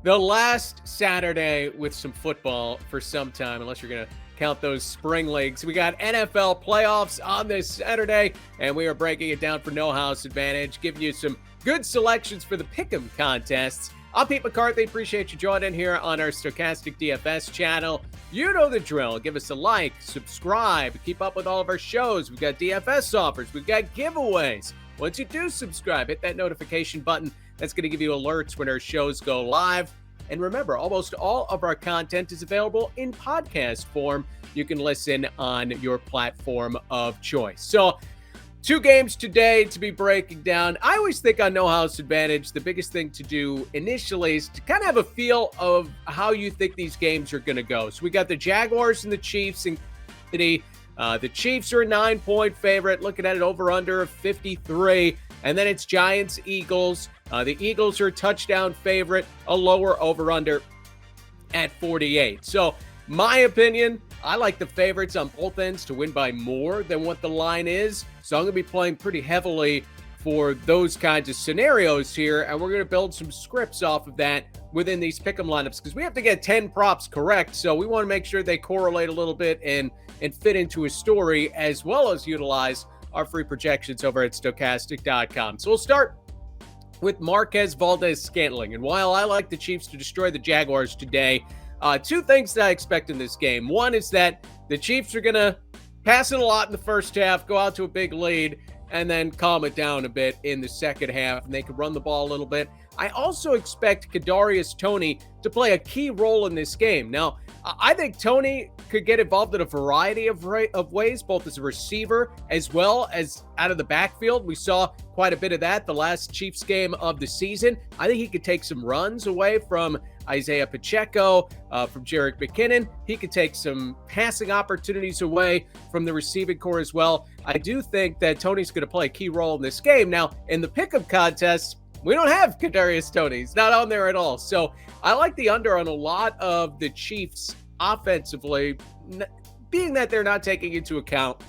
the last Saturday with some football for some time, unless you're going to count those spring leagues. We got NFL playoffs on this Saturday, and we are breaking it down for No House Advantage, giving you some good selections for the Pick'em contests. I'm Pete McCarthy. Appreciate you joining here on our Stokastic DFS channel. You know the drill. Give us a like, subscribe, keep up with all of our shows. We've got DFS offers. We've got giveaways. Once you do subscribe, hit that notification button. That's going to give you alerts when our shows go live. And remember, almost all of our content is available in podcast form. You can listen on your platform of choice. So, 2 games today to be breaking down. I always think on No House Advantage, the biggest thing to do initially is to kind of have a feel of how you think these games are going to go. So we got the Jaguars and the Chiefs in City. The Chiefs are a 9-point favorite, looking at it over-under of 53. And then it's Giants-Eagles. The Eagles are a touchdown favorite, a lower over-under at 48. So my opinion, I like the favorites on both ends to win by more than what the line is. So I'm going to be playing pretty heavily for those kinds of scenarios here. And we're going to build some scripts off of that within these pick'em lineups because we have to get 10 props correct. So we want to make sure they correlate a little bit and fit into a story, as well as utilize our free projections over at Stokastic.com. So we'll start with Marquez, Valdes-Scantling. And while I like the Chiefs to destroy the Jaguars today, 2 things that I expect in this game. One is that the Chiefs are going to pass it a lot in the first half, go out to a big lead, and then calm it down a bit in the second half, and they could run the ball a little bit. I also expect Kadarius Toney to play a key role in this game. Now, I think Toney could get involved in a variety of ways, both as a receiver as well as out of the backfield. We saw quite a bit of that the last Chiefs game of the season. I think he could take some runs away from Isaiah Pacheco, from Jerick McKinnon. He could take some passing opportunities away from the receiving core as well. I do think that Toney's going to play a key role in this game. Now, in the pickup contest, we don't have Kadarius Toney. He's not on there at all. So I like the under on a lot of the Chiefs offensively, being that they're not taking into account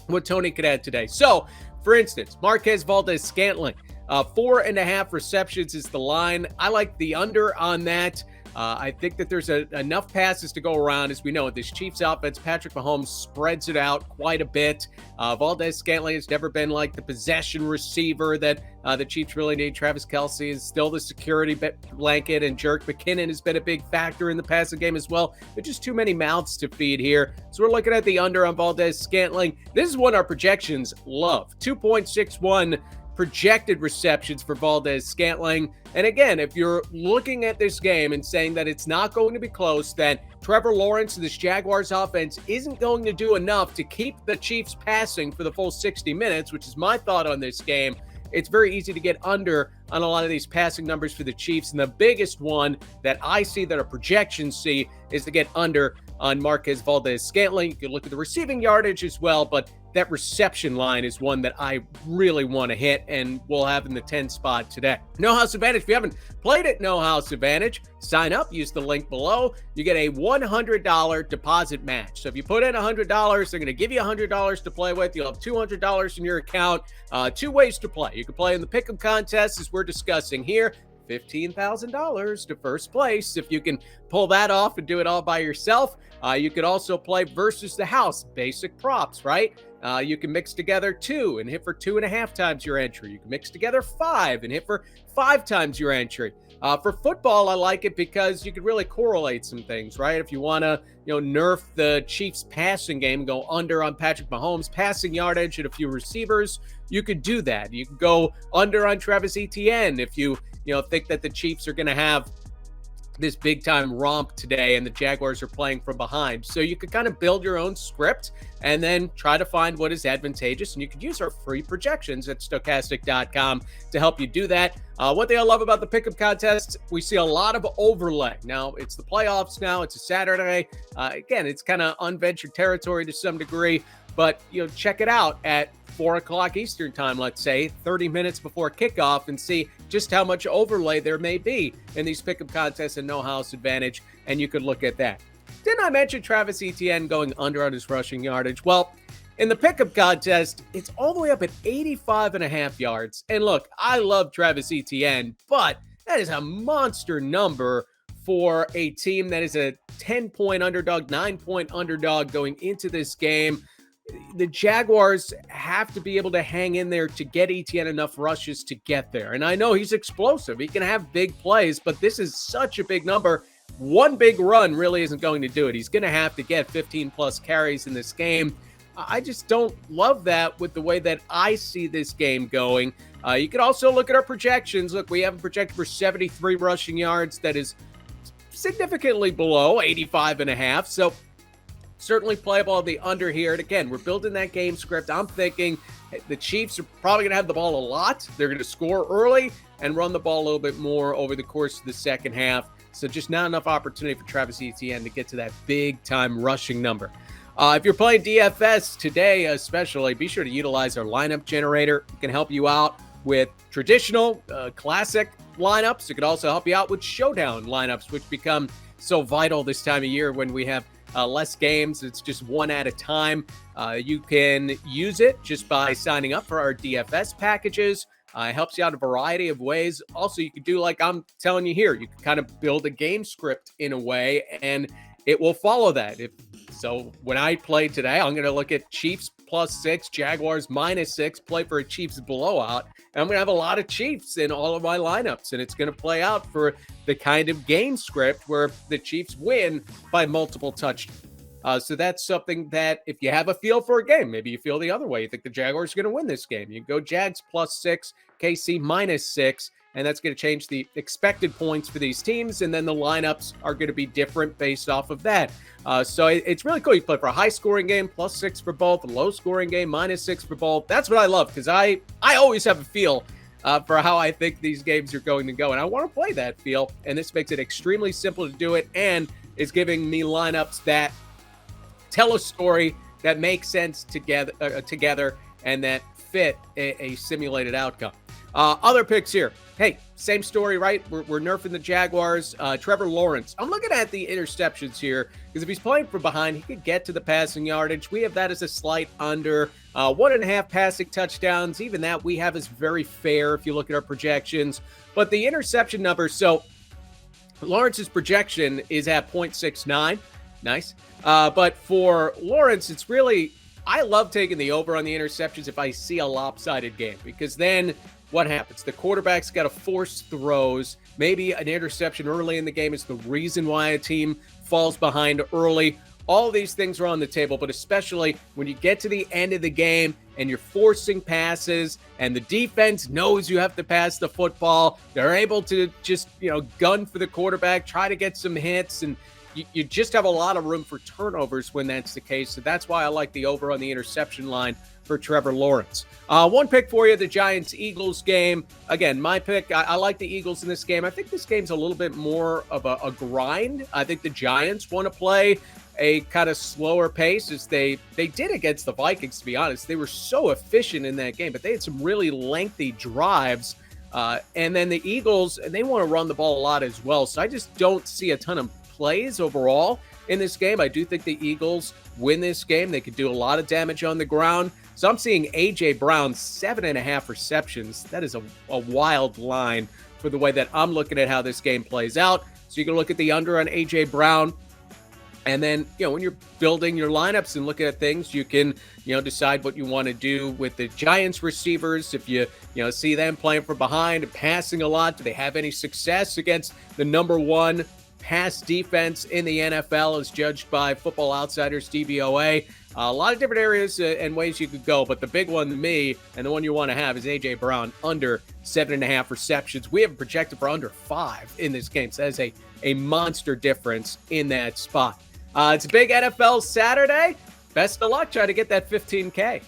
what Toney could add today. So, for instance, Marquez, Valdes-Scantling, 4.5 receptions is the line. I like the under on that. I think that there's enough passes to go around. As we know, this Chiefs offense, Patrick Mahomes spreads it out quite a bit. Valdes-Scantling has never been like the possession receiver that the Chiefs really need. Travis Kelce is still the security blanket, and Jerick McKinnon has been a big factor in the passing game as well. There's just too many mouths to feed here. So we're looking at the under on Valdes-Scantling. This is what our projections love. 2.61 projected receptions for Valdes-Scantling. And again, if you're looking at this game and saying that it's not going to be close, then Trevor Lawrence and this Jaguars offense isn't going to do enough to keep the Chiefs passing for the full 60 minutes, which is my thought on this game. It's very easy to get under on a lot of these passing numbers for the Chiefs. And the biggest one that I see that our projections see is to get under on Marquez, Valdes-Scantling. You can look at the receiving yardage as well, but that reception line is one that I really want to hit, and we'll have in the 10 spot today. No House Advantage. If you haven't played it, No House Advantage, sign up, use the link below. You get a $100 deposit match. So if you put in $100, they're going to give you $100 to play with. You'll have $200 in your account. 2 ways to play. You can play in the Pick'em contest, as we're discussing here. $15,000 to first place. If you can pull that off and do it all by yourself, you could also play versus the house, basic props, right? You can mix together 2 and hit for 2.5 times your entry. You can mix together 5 and hit for 5 times your entry. For football, I like it because you could really correlate some things, right? If you want to, nerf the Chiefs passing game, go under on Patrick Mahomes passing yardage and a few receivers, you could do that. You could go under on Travis Etienne if you think that the Chiefs are going to have this big time romp today and the Jaguars are playing from behind. So you could kind of build your own script and then try to find what is advantageous. And you could use our free projections at Stokastic.com to help you do that. One thing I love about the Pick'em contest, we see a lot of overlay. Now, it's the playoffs now. It's a Saturday. Again, it's kind of unventured territory to some degree. But, check it out at 4 o'clock Eastern time, let's say, 30 minutes before kickoff, and see just how much overlay there may be in these pick'em contests and No House Advantage, and you could look at that. Didn't I mention Travis Etienne going under on his rushing yardage? Well, in the pickup contest, it's all the way up at 85.5 yards. And look, I love Travis Etienne, but That is a monster number for a team that is a 10-point underdog, 9-point underdog going into this game. The Jaguars have to be able to hang in there to get Etienne enough rushes to get there. And I know he's explosive. He can have big plays, but this is such a big number. One big run really isn't going to do it. He's going to have to get 15-plus carries in this game. I just don't love that with the way that I see this game going. You could also look at our projections. Look, we have a projected for 73 rushing yards. That is significantly below 85.5. So certainly playable the under here. And again, we're building that game script. I'm thinking the Chiefs are probably going to have the ball a lot. They're going to score early and run the ball a little bit more over the course of the second half. So just not enough opportunity for Travis Etienne to get to that big-time rushing number. If you're playing DFS today especially, be sure to utilize our lineup generator. It can help you out with traditional, classic lineups. It could also help you out with showdown lineups, which become so vital this time of year when we have less games. It's just one at a time. You can use it just by signing up for our DFS packages. It helps you out a variety of ways. Also, you can do like I'm telling you here. You can kind of build a game script in a way, and it will follow that. So when I play today, I'm going to look at Chiefs +6, Jaguars -6, play for a Chiefs blowout. And I'm going to have a lot of Chiefs in all of my lineups, and it's going to play out for the kind of game script where the Chiefs win by multiple touchdowns. So that's something that if you have a feel for a game, maybe you feel the other way. You think the Jaguars are going to win this game. You can go Jags +6, KC -6, and that's going to change the expected points for these teams. And then the lineups are going to be different based off of that. So it's really cool. You play for a high-scoring game, +6 for both, a low-scoring game, -6 for both. That's what I love because I always have a feel for how I think these games are going to go. And I want to play that feel. And this makes it extremely simple to do it and is giving me lineups that tell a story that makes sense together and that fit a simulated outcome. Other picks here. Hey, same story, right? We're nerfing the Jaguars. Trevor Lawrence. I'm looking at the interceptions here because if he's playing from behind, he could get to the passing yardage. We have that as a slight under. 1.5 passing touchdowns. Even that we have is very fair if you look at our projections. But the interception number, so Lawrence's projection is at 0.69. Nice. But for Lawrence, it's really, I love taking the over on the interceptions if I see a lopsided game, because then what happens? The quarterback's got to force throws. Maybe an interception early in the game is the reason why a team falls behind early. All these things are on the table, but especially when you get to the end of the game and you're forcing passes and the defense knows you have to pass the football, they're able to just, gun for the quarterback, try to get some hits, and you just have a lot of room for turnovers when that's the case. So that's why I like the over on the interception line for Trevor Lawrence. One pick for you, the Giants-Eagles game. Again, my pick, I like the Eagles in this game. I think this game's a little bit more of a grind. I think the Giants want to play a kind of slower pace as they did against the Vikings, to be honest. They were so efficient in that game, but they had some really lengthy drives. And then the Eagles, and they want to run the ball a lot as well. So I just don't see a ton of plays overall in this game. I do think the Eagles win this game. They could do a lot of damage on the ground. So I'm seeing A.J. Brown, 7.5 receptions. That is a wild line for the way that I'm looking at how this game plays out. So you can look at the under on A.J. Brown. And then, when you're building your lineups and looking at things, you can, decide what you want to do with the Giants receivers. If you see them playing from behind and passing a lot, do they have any success against the number one pass defense in the NFL as judged by Football Outsiders DVOA? A lot of different areas and ways you could go, but the big one to me and the one you want to have is A.J. Brown under 7.5 receptions. We have it projected for under 5 in this game, so that is a monster difference in that spot. It's a big NFL Saturday. Best of luck trying to get that $15K.